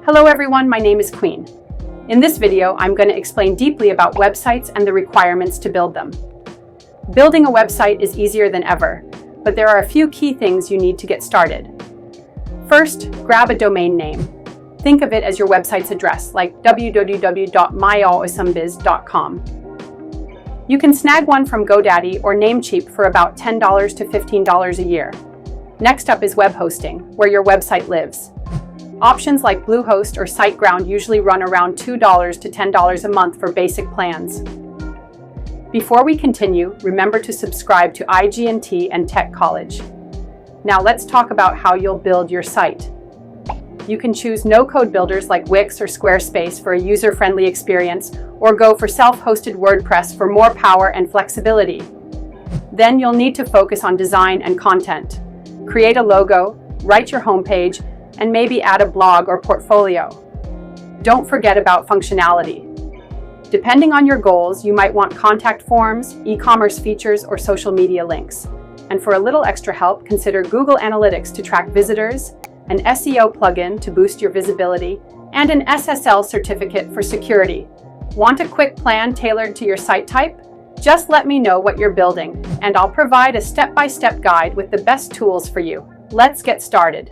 Hello everyone, my name is Queen. In this video, I'm going to explain deeply about websites and the requirements to build them. Building a website is easier than ever, but there are a few key things you need to get started. First, grab a domain name. Think of it as your website's address, like www.myawesomebiz.com. You can snag one from GoDaddy or Namecheap for about $10 to $15 a year. Next up is web hosting, where your website lives. Options like Bluehost or SiteGround usually run around $2 to $10 a month for basic plans. Before we continue, remember to subscribe to IGT TECH COLLEGE. Now let's talk about how you'll build your site. You can choose no-code builders like Wix or Squarespace for a user-friendly experience, or go for self-hosted WordPress for more power and flexibility. Then you'll need to focus on design and content. Create a logo, write your homepage, and maybe add a blog or portfolio. Don't forget about functionality. Depending on your goals, you might want contact forms, e-commerce features, or social media links. And for a little extra help, consider Google Analytics to track visitors, an SEO plugin to boost your visibility, and an SSL certificate for security. Want a quick plan tailored to your site type? Just let me know what you're building, and I'll provide a step-by-step guide with the best tools for you. Let's get started.